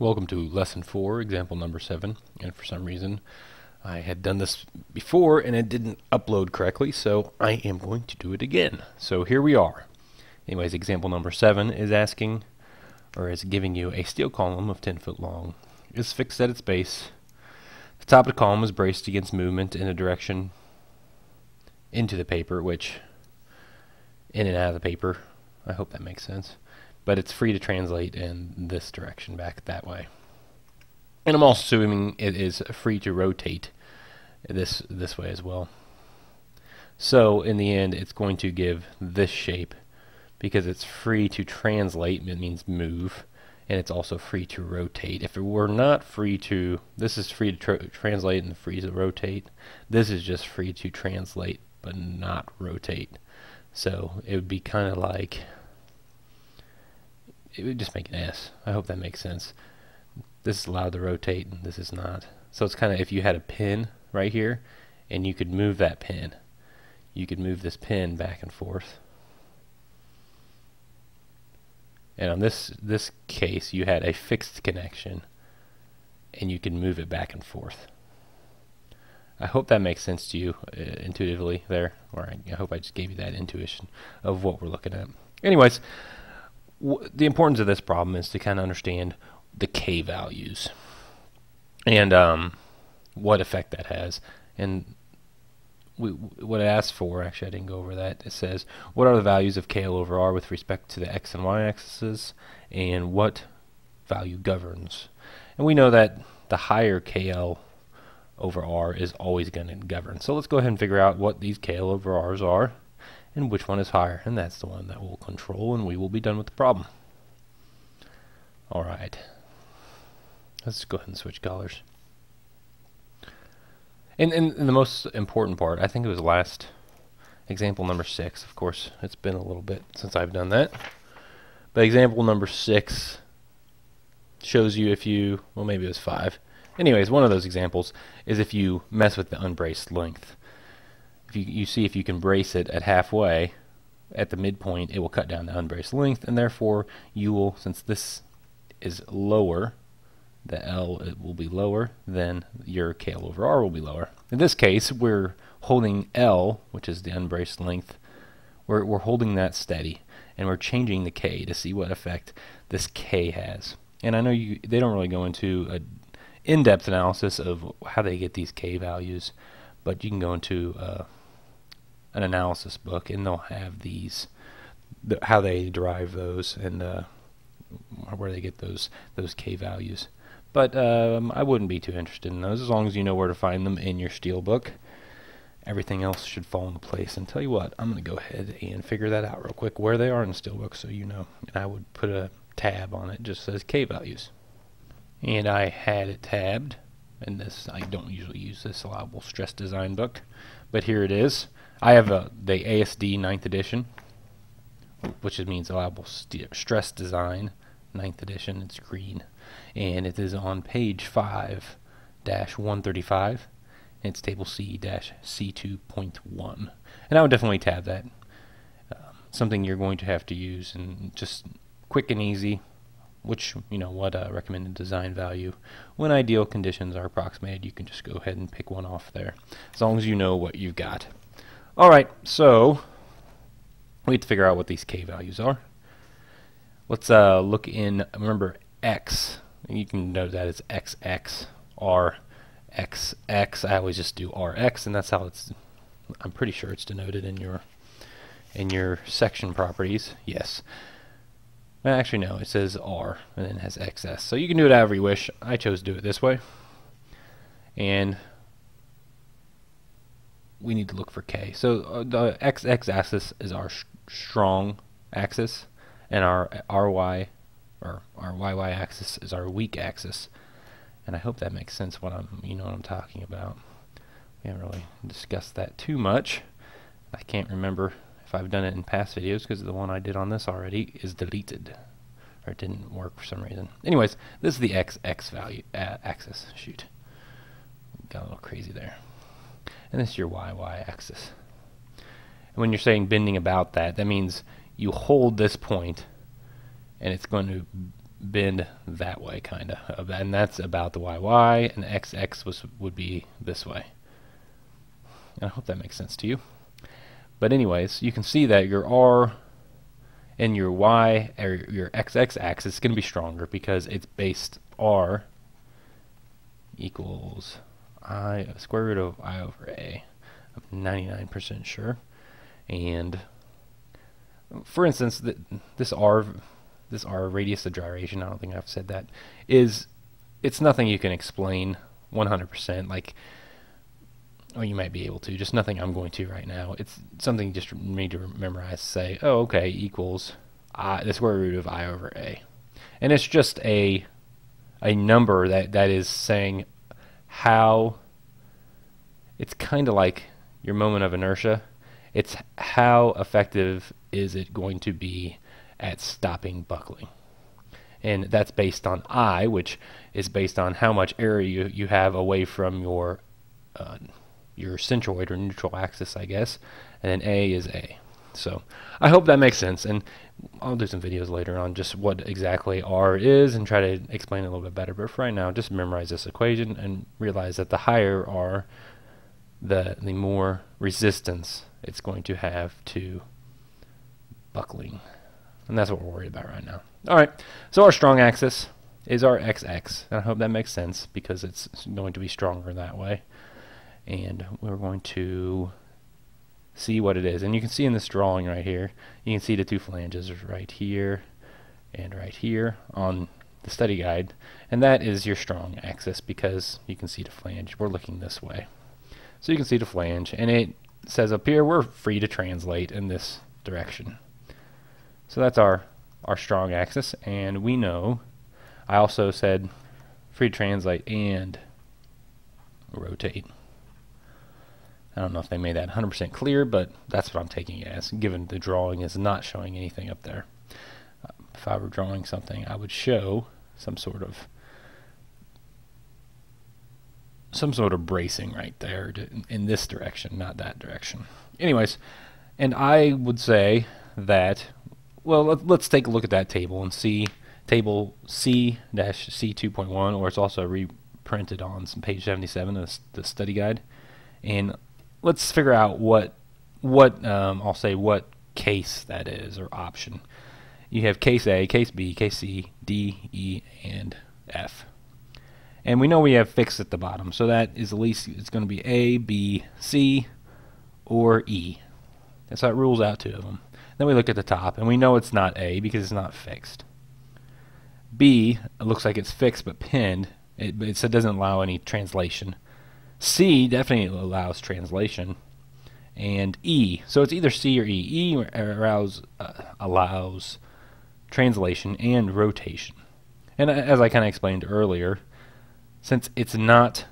Welcome to lesson 4, example number 7, and for some reason I had done this before and it didn't upload correctly, so I am going to do it again. So here we are. Anyways, example number 7 is asking, or is giving you a steel column of 10 foot long, is fixed at its base. The top of the column is braced against movement in a direction into the paper, which in and out of the paper, I hope that makes sense. But it's free to translate in this direction back that way. And I'm also assuming it is free to rotate this way as well. So in the end, it's going to give this shape because it's free to translate. It means move, and it's also free to rotate. If it were not free to, this is free to translate and free to rotate. This is just free to translate but not rotate. So it would be kind of like, it would just make an S. I hope that makes sense. This is allowed to rotate and this is not. So it's kind of, if you had a pin right here and you could move that pin, you could move this pin back and forth. And on this case, you had a fixed connection and you can move it back and forth. I hope that makes sense to you intuitively there, or I hope I just gave you that intuition of what we're looking at. Anyways, the importance of this problem is to kind of understand the K values and what effect that has. And what it asks for, actually I didn't go over that, it says what are the values of KL over R with respect to the X and Y axes, and what value governs. And we know that the higher KL over R is always going to govern. So let's go ahead and figure out what these KL over R's are and which one is higher, and that's the one that will control, and we will be done with the problem. Alright, let's go ahead and switch colors. And the most important part, I think it was last example number 6. Of course, it's been a little bit since I've done that. But example number 6 shows you if you, well maybe it was 5. Anyways, one of those examples is if you mess with the unbraced length. If you see if you can brace it at halfway, at the midpoint, it will cut down the unbraced length, and therefore you will, since this is lower, the L it will be lower, then your KL over R will be lower. In this case, we're holding L, which is the unbraced length, we're holding that steady, and we're changing the K to see what effect this K has. And I know they don't really go into a in-depth analysis of how they get these K values, but you can go into an analysis book and they'll have these, how they derive those and where they get those K values. But I wouldn't be too interested in those as long as you know where to find them in your steel book. Everything else should fall into place. And tell you what, I'm going to go ahead and figure that out real quick where they are in the steel book so you know. And I would put a tab on it, just says K values. And I had it tabbed, and this, I don't usually use this allowable stress design book, but here it is. I have the ASD 9th edition, which means allowable stress design 9th edition. It's green, and it is on page 5-135, and it's table C-C2.1. And I would definitely tab that. Something you're going to have to use, and just quick and easy. Which, you know, what recommended design value. When ideal conditions are approximated, you can just go ahead and pick one off there, as long as you know what you've got. Alright, so we have to figure out what these K values are. Let's look in, remember X, you can note that it's XX, R, XX. I always just do RX, and that's how it's, I'm pretty sure it's denoted in your section properties. Yes. Actually, no, it says R, and then it has XS. So you can do it however you wish. I chose to do it this way. And we need to look for K. So the XX axis is our strong axis, and our RY, or our YY axis is our weak axis. And I hope that makes sense, you know what I'm talking about. We haven't really discussed that too much. I can't remember if I've done it in past videos because the one I did on this already is deleted, or it didn't work for some reason. Anyways, this is the XX value axis. Shoot, got a little crazy there. And this is your YY axis. And when you're saying bending about that, that means you hold this point and it's going to bend that way, kind of, and that's about the y, and the x would be this way. And I hope that makes sense to you. But anyways, you can see that your r and your y, or your x axis, is going to be stronger because it's based r equals square root of I over a. I'm 99% sure. And for instance, this r radius of gyration, I don't think I've said that, it's nothing you can explain 100%. Like, or you might be able to, just nothing I'm going to right now. It's something just for me to memorize. Say, oh, okay, equals the square root of I over a, and it's just a number that is saying how. It's kind of like your moment of inertia. It's how effective is it going to be at stopping buckling, and that's based on I, which is based on how much area you have away from your centroid or neutral axis, I guess, and then A is A. So I hope that makes sense, and I'll do some videos later on just what exactly R is and try to explain it a little bit better. But for right now, just memorize this equation and realize that the higher R, the more resistance it's going to have to buckling. And that's what we're worried about right now. Alright, so our strong axis is our XX. And I hope that makes sense because it's going to be stronger that way. And we're going to see what it is. And you can see in this drawing right here, you can see the two flanges right here and right here on the study guide. And that is your strong axis because you can see the flange. We're looking this way. So you can see the flange, and it says up here we're free to translate in this direction. So that's our strong axis, and we know, I also said free to translate and rotate. I don't know if they made that 100% clear, but that's what I'm taking it as, given the drawing is not showing anything up there. If I were drawing something, I would show some sort of bracing right there in this direction, not that direction. Anyways, and I would say that, well, let's take a look at that table and see table C-C2.1, or it's also reprinted on some page 77 of the study guide. And let's figure out what I'll say what case that is, or option. You have case A, case B, case C, D, E, and F. And we know we have fixed at the bottom, so that is at least it's going to be A, B, C, or E. That's how it rules out two of them. Then we look at the top, and we know it's not A because it's not fixed. B, it looks like it's fixed but pinned. It doesn't allow any translation. C definitely allows translation. And E, so it's either C or E. E allows translation and rotation. And as I kind of explained earlier, since it's not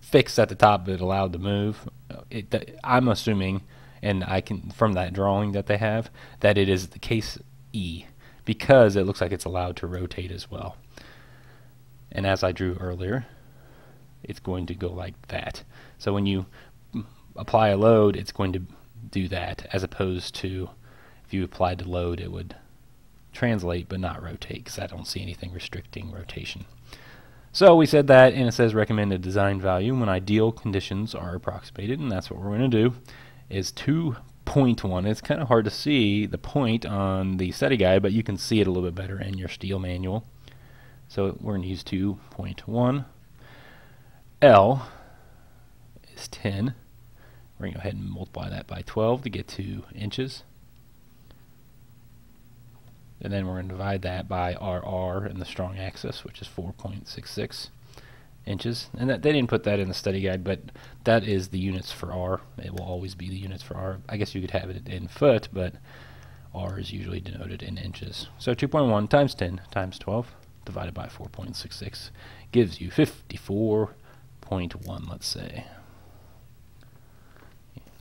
fixed at the top but allowed to move, I'm assuming, and I can from that drawing that they have, that it is the case E because it looks like it's allowed to rotate as well. And as I drew earlier, it's going to go like that. So when you apply a load, it's going to do that, as opposed to if you applied the load, it would translate but not rotate, because I don't see anything restricting rotation. So we said that, and it says recommended design value when ideal conditions are approximated, and that's what we're going to do, is 2.1. It's kind of hard to see the point on the study guide, but you can see it a little bit better in your steel manual. So we're going to use 2.1. L is 10. We're going to go ahead and multiply that by 12 to get to inches. And then we're going to divide that by our R in the strong axis, which is 4.66 inches. And they didn't put that in the study guide, but that is the units for R. It will always be the units for R. I guess you could have it in foot, but R is usually denoted in inches. So 2.1 times 10 times 12 divided by 4.66 gives you 54.1, let's say.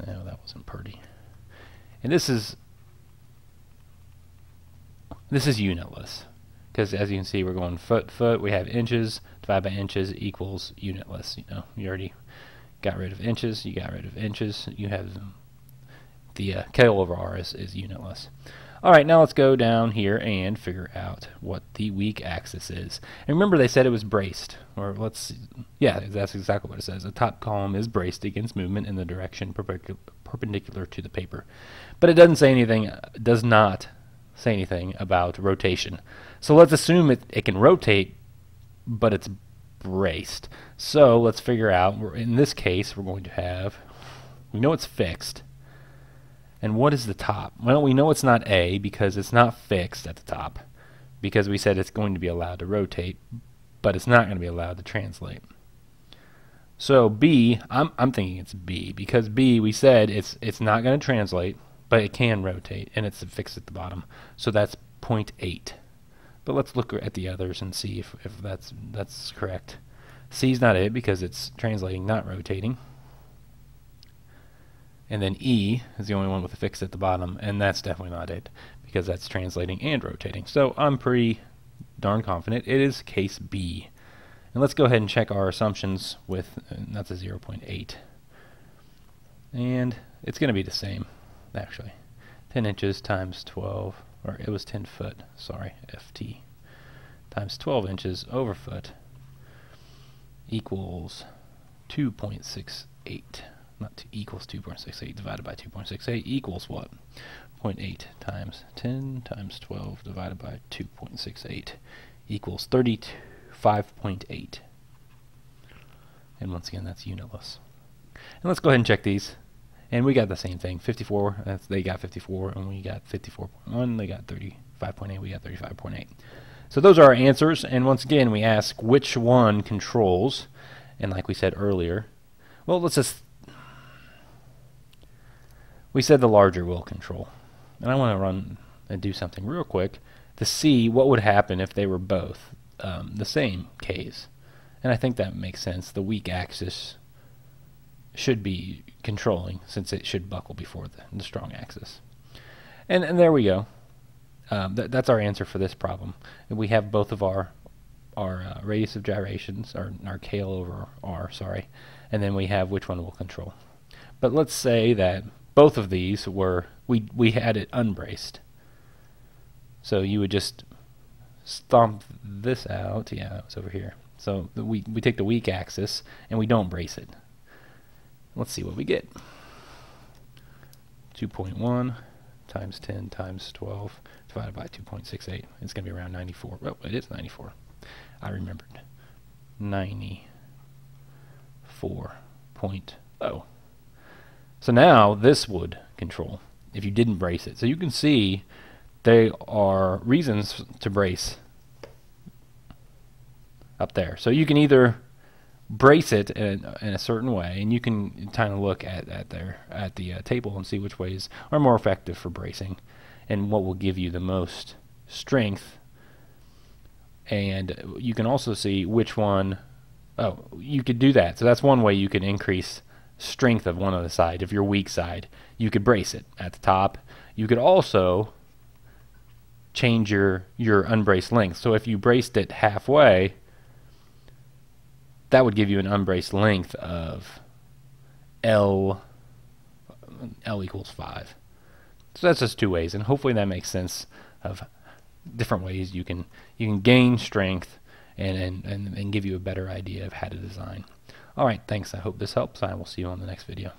No, that wasn't pretty. And this is unitless, because as you can see, we're going foot. We have inches divided by inches equals unitless. You know, you already got rid of inches. You got rid of inches. You have the K over R is unitless. Alright, now let's go down here and figure out what the weak axis is. And remember they said it was braced. Or let's see. Yeah, that's exactly what it says. The top column is braced against movement in the direction perpendicular to the paper. But it doesn't say anything, does not say anything about rotation. So let's assume it can rotate, but it's braced. So let's figure out, in this case, we're going to have, we know it's fixed. And what is the top? Well, we know it's not A because it's not fixed at the top, because we said it's going to be allowed to rotate, but it's not going to be allowed to translate. So B, I'm thinking it's B, because B, we said it's not going to translate, but it can rotate, and it's fixed at the bottom. So that's 0.8. But let's look at the others and see if that's correct. C's not it because it's translating, not rotating. And then E is the only one with a fix at the bottom, and that's definitely not it because that's translating and rotating. So I'm pretty darn confident it is case B. And let's go ahead and check our assumptions with, that's a 0.8. And it's going to be the same, actually. 10 inches times 12, or it was 10 foot, sorry, FT, times 12 inches over foot equals 2.68. Not 2 equals 2.68 divided by 2.68 equals what? 0.8 times 10 times 12 divided by 2.68 equals 35.8. And once again, that's unitless. And let's go ahead and check these. And we got the same thing, 54. They got 54, and we got 54.1. They got 35.8. We got 35.8. So those are our answers. And once again, we ask which one controls. And like we said earlier, well, let's just. We said the larger will control. And I want to run and do something real quick to see what would happen if they were both the same K's. And I think that makes sense. The weak axis should be controlling since it should buckle before the strong axis. And there we go. That's our answer for this problem. And we have both of our radius of gyrations, or our KL over R, sorry. And then we have which one will control. But let's say that both of these were, we had it unbraced. So you would just stomp this out. Yeah, it's over here. So we take the weak axis and we don't brace it. Let's see what we get. 2.1 times 10 times 12 divided by 2.68. It's going to be around 94. Well, it is 94. I remembered. 94.0. So now this would control if you didn't brace it. So you can see there are reasons to brace up there. So you can either brace it in a certain way, and you can kind of look at the table and see which ways are more effective for bracing and what will give you the most strength. And you can also see which one, oh, you could do that. So that's one way you can increase strength of one of the side. If your weak side, you could brace it at the top. You could also change your unbraced length. So if you braced it halfway, that would give you an unbraced length of L equals 5. So that's just two ways, and hopefully that makes sense of different ways you can gain strength and give you a better idea of how to design. All right, thanks. I hope this helps. I will see you on the next video.